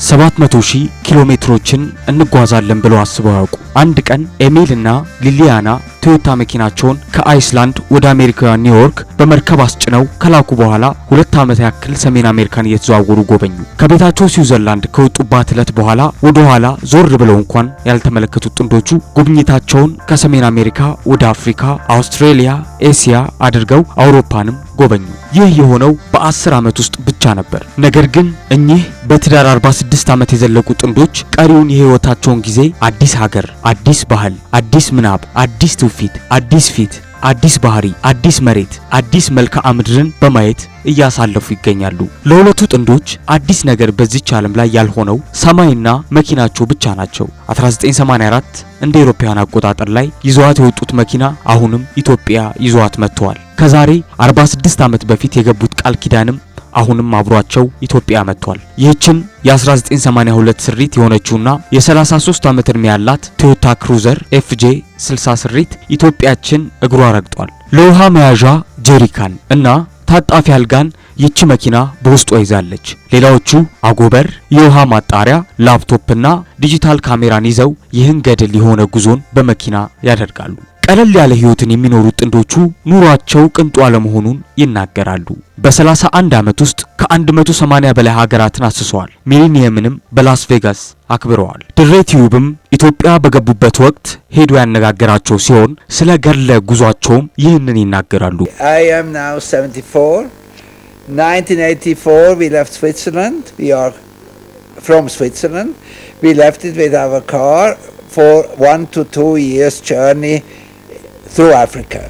700,000 ኪሎ ሜትሮችን እንጓዛለን ብለው አስበው ያውቁ? አንድ ቀን ኤሚልና ሊሊያና ቶዮታ መኪናቸውን ከአይስላንድ ወደ አሜሪካ ኒውዮርክ በመርከብ አስጭነው ከላኩ በኋላ 2 ዓመት ያክል ሰሜን አሜሪካን እየተዘዋወሩ ጎበኙ። ከቤታቸው ስዊዘርላንድ ከወጡባት ዕለት በኋላ ወደ ኋላ ዞር ብለው እንኳን ያልተመለከቱት ጥንዶቹ ጉብኝታቸውን ከሰሜን አሜሪካ ወደ አፍሪካ፣ አውስትራሊያ፣ ኤሲያ አድርገው አውሮፓንም ጎበኙ። ይህ የሆነው በ10 ዓመት ውስጥ ብቻ ነበር። ነገር ግን እኚህ በትዳር 46 ዓመት የዘለቁ ጥንዶች ቀሪውን የህይወታቸውን ጊዜ አዲስ ሀገር፣ አዲስ ባህል፣ አዲስ ምናብ፣ አዲስ ትውፊት፣ አዲስ ፊት፣ አዲስ ባህሪ፣ አዲስ መሬት፣ አዲስ መልክዓ ምድርን በማየት እያሳለፉ ይገኛሉ። ለሁለቱ ጥንዶች አዲስ ነገር በዚች ዓለም ላይ ያልሆነው ሰማይና መኪናቸው ብቻ ናቸው። 1984 እንደ አውሮፓውያን አቆጣጠር ላይ ይዘዋት የወጡት መኪና አሁንም ኢትዮጵያ ይዘዋት መጥተዋል። ከዛሬ 46 ዓመት በፊት የገቡት ቃል ኪዳንም አሁንም አብሯቸው ኢትዮጵያ መጥቷል። ይህችን የ1982 ስሪት የሆነችውና የ33 ዓመት እድሜ ያላት ቶዮታ ክሩዘር ኤፍጄ 60 ስሪት ኢትዮጵያችን እግሯ ረግጧል። ለውሃ መያዣ ጀሪካን እና ታጣፊ አልጋን ይቺ መኪና በውስጧ ይዛለች። ሌላዎቹ አጎበር፣ የውሃ ማጣሪያ፣ ላፕቶፕና ዲጂታል ካሜራን ይዘው ይህን ገድል የሆነ ጉዞን በመኪና ያደርጋሉ። ቀለል ያለ ህይወትን የሚኖሩት ጥንዶቹ ኑሯቸው ቅንጡ አለመሆኑን ይናገራሉ። በ31 ዓመት ውስጥ ከ180 በላይ ሀገራትን አስሰዋል። ሚሊኒየምንም በላስ ቬጋስ አክብረዋል። DireTubeም ኢትዮጵያ በገቡበት ወቅት ሄዶ ያነጋገራቸው ሲሆን ስለ ገድለ ጉዟቸውም ይህንን ይናገራሉ። I am now 74. 1984 we left Switzerland. We are from Switzerland. We left it with our car for 1 to 2 years journey through Africa.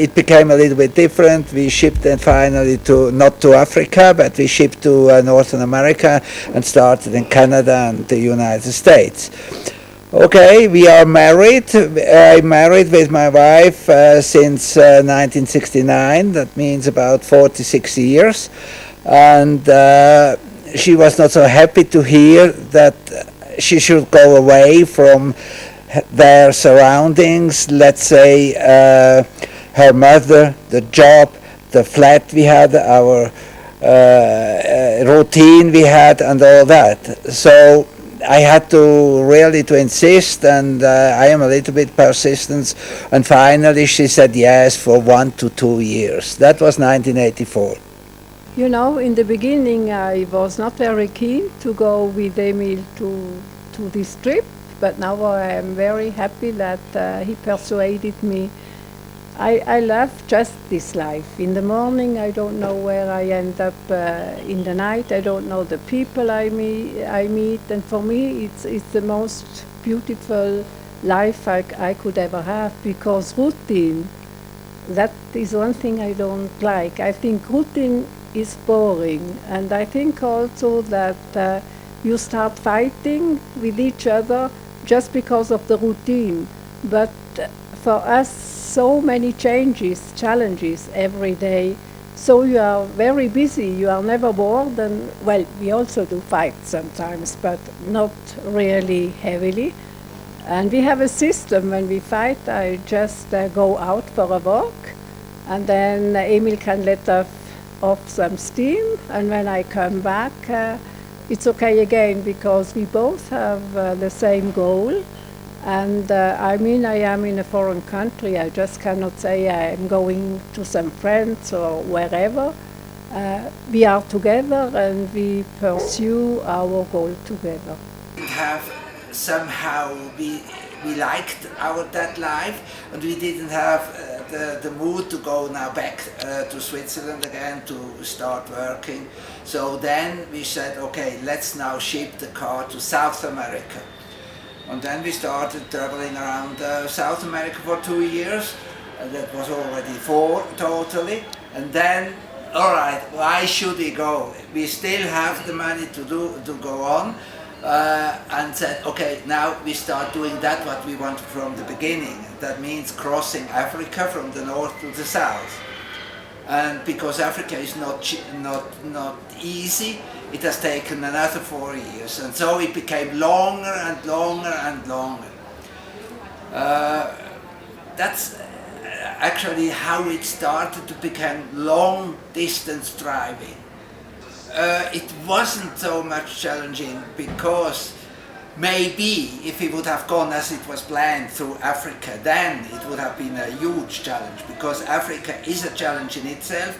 It became a little bit different. We shipped then finally not to Africa, but we shipped to Northern America and started in Canada and the United States. Okay, we are married. I'm married with my wife since 1969. That means about 46 years. And she was not so happy to hear that she should go away from their surroundings, let's say her mother, the job, the flat we had, our routine we had, and all that. So I had to really to insist, and I am a little bit persistent, and finally she said yes for 1 to 2 years. That was 1984. You know, in the beginning I was not very keen to go with Emil to this trip. But now I am very happy that he persuaded me. I love just this life. In the morning I don't know where I end up. In the night I don't know the people I meet. And for me it's the most beautiful life I could ever have, because routine, that is one thing I don't like. I think routine is boring, and I think also that you start fighting with each other just because of the routine. But for us, so many changes, challenges every day. So you are very busy, you are never bored, and well, we also do fight sometimes, but not really heavily. And we have a system. When we fight, I just go out for a walk, and then Emil can let off some steam, and when I come back, it's okay again, because we both have the same goal. And I mean, I am in a foreign country. I just cannot say I am going to some friends or wherever. We are together and we pursue our goal together. Somehow we liked that life, and we didn't have the mood to go now back to Switzerland again to start working. So then we said, okay, let's now ship the car to South America. And then we started traveling around South America for 2 years, and that was already 4 totally. And then, all right, why should we go? We still have the money to go on. And said, okay, now we start doing that what we want from the beginning. That means crossing Africa from the north to the south. And because Africa is not easy, it has taken another 4 years, and so it became longer and longer and longer. That's actually how it started to become long distance driving. It wasn't so much challenging because maybe if he would have gone as it was planned through Africa, then it would have been a huge challenge, because Africa is a challenge in itself.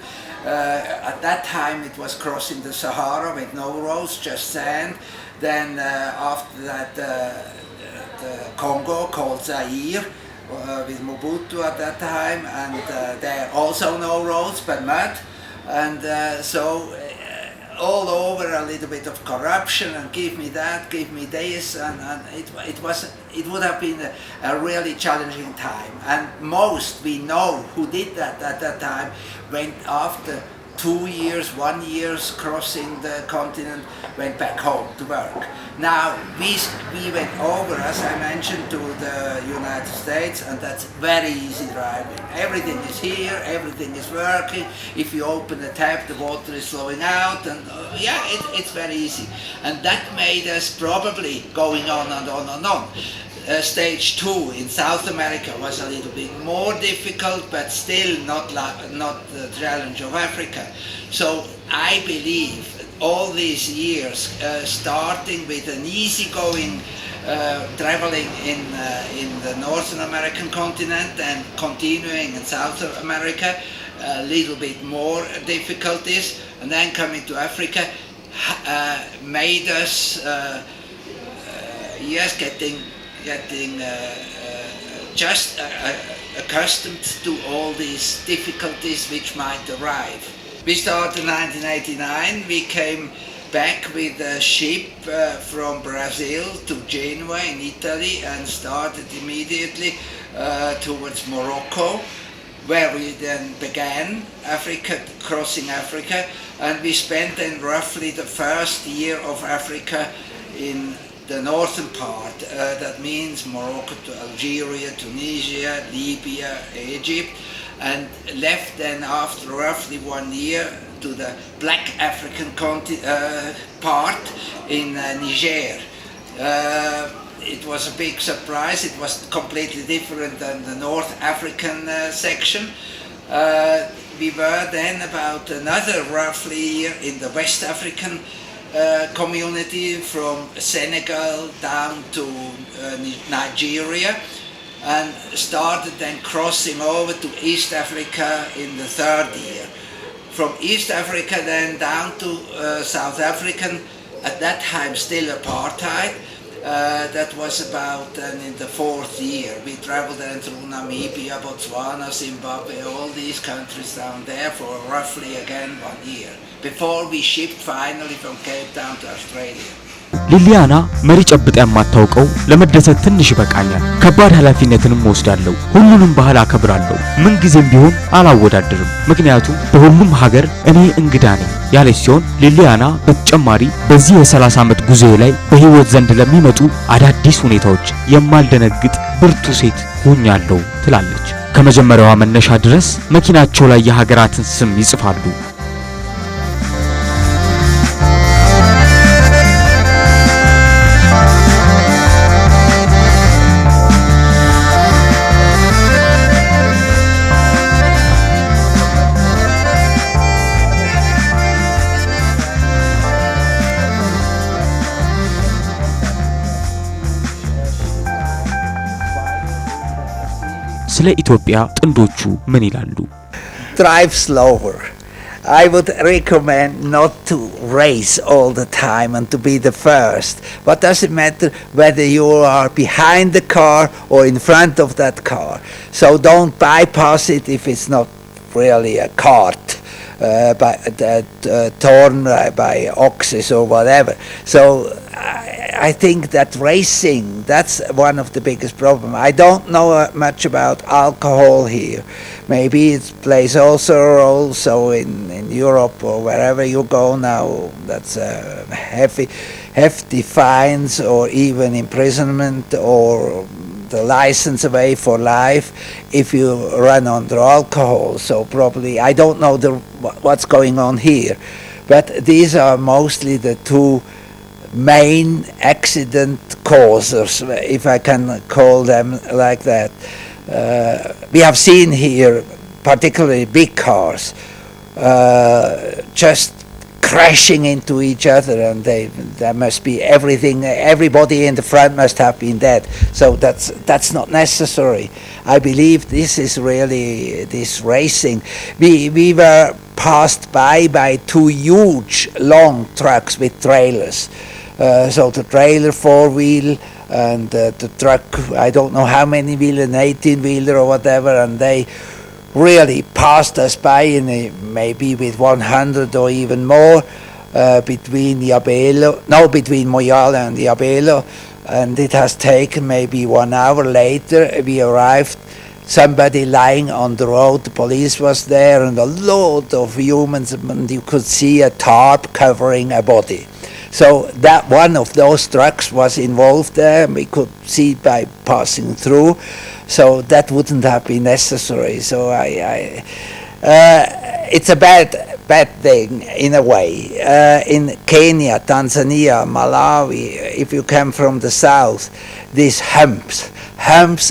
At that time it was crossing the Sahara with no roads, just sand. Then after that the Congo, called Zaire, with Mobutu at that time, and there also no roads but mud. And so all over a little bit of corruption, and give me that, give me this, and it would have been a really challenging time. And most we know who did that at that time went after 2 years, 1 year crossing the continent, went back home to work. Now we went over, as I mentioned, to the United States, and that's very easy driving. Everything is here, everything is working. If you open the tap, the water is flowing out, and yeah, it's very easy. And that made us probably going on and on and on. Stage 2 in South America was a little bit more difficult, but still not the challenge of Africa. So I believe all these years, starting with an easygoing traveling in the Northern American continent and continuing in South America, a little bit more difficulties, and then coming to Africa, made us yes, getting just accustomed to all these difficulties which might arrive. We started in 1989. We came back with a ship from Brazil to Genoa in Italy, and started immediately towards Morocco, where we then began crossing Africa, and we spent then roughly the first year of Africa in the northern part. That means Morocco to Algeria, Tunisia, Libya, Egypt, and left then after roughly 1 year to the Black African part in Niger. It was a big surprise. It was completely different than the North African section. We were then about another roughly year in the West African community, from Senegal down to Nigeria, and started then crossing over to East Africa in the third year. From East Africa then down to South African, at that time still apartheid. That was about in the fourth year. We traveled then through Namibia, Botswana, Zimbabwe, all these countries down there for roughly again 1 year, before we shipped finally from Cape Town to Australia. ሊሊያና መሪ ጨብጣ የማታውቀው ለመደሰት ትንሽ ይበቃኛል፣ ከባድ ኃላፊነትንም ወስዳለሁ፣ ሁሉንም ባህል አከብራለሁ፣ ምን ጊዜም ቢሆን አላወዳድርም፣ ምክንያቱም በሁሉም ሀገር እኔ እንግዳ ነኝ ያለች ሲሆን፣ ሊሊያና በተጨማሪ በዚህ የ30 ዓመት ጉዞዬ ላይ በህይወት ዘንድ ለሚመጡ አዳዲስ ሁኔታዎች የማልደነግጥ ብርቱ ሴት ሆኛለሁ ትላለች። ከመጀመሪያዋ መነሻ ድረስ መኪናቸው ላይ የሀገራትን ስም ይጽፋሉ። ስለ ኢትዮጵያ ጥንዶቹ ምን ይላሉ? Drive slower. I would recommend not to race all the time and to be the first. What does it matter whether you are behind the car or in front of that car? So don't bypass it if it's not really a cart torn by oxes or whatever. So I think that racing, that's one of the biggest problems. I don't know much about alcohol here. Maybe it plays also a role. So in Europe or wherever you go now, that's hefty fines or even imprisonment or the license away for life if you run under alcohol. So probably, I don't know what's going on here, but these are mostly the two main accident causers, if I can call them like that. We have seen here, particularly big cars, just crashing into each other, and there must be everybody in the front must have been dead. So that's not necessary. I believe this is really this racing. We were passed by two huge long trucks with trailers. So the trailer 4-wheel and the truck, I don't know how many wheeler, an 18-wheeler or whatever, and they really passed us by maybe with 100 or even more between Moyale and Yabelo, and it has taken maybe 1 hour later. We arrived, somebody lying on the road, the police was there, and a lot of humans, and you could see a tarp covering a body. So that one of those trucks was involved there, and we could see by passing through. So that wouldn't have been necessary. So it's a bad thing in a way. In Kenya, Tanzania, Malawi, if you come from the south, these humps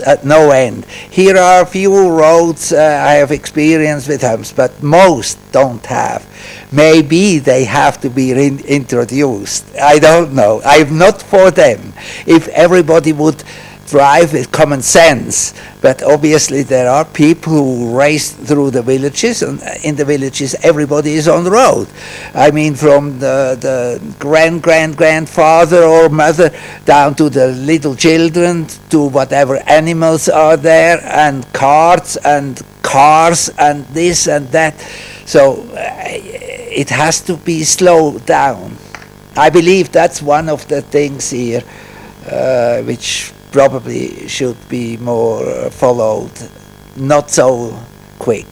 at no end. Here are a few roads I have experience with humps, but most don't have. Maybe they have to be introduced. I don't know. I'm not for them. If everybody would drive with common sense, but obviously there are people who race through the villages, and in the villages everybody is on the road. I mean, from the grandfather or mother down to the little children, to whatever animals are there, and carts and cars and this and that. So it has to be slowed down. I believe that's one of the things here which probably should be more followed, not so quick.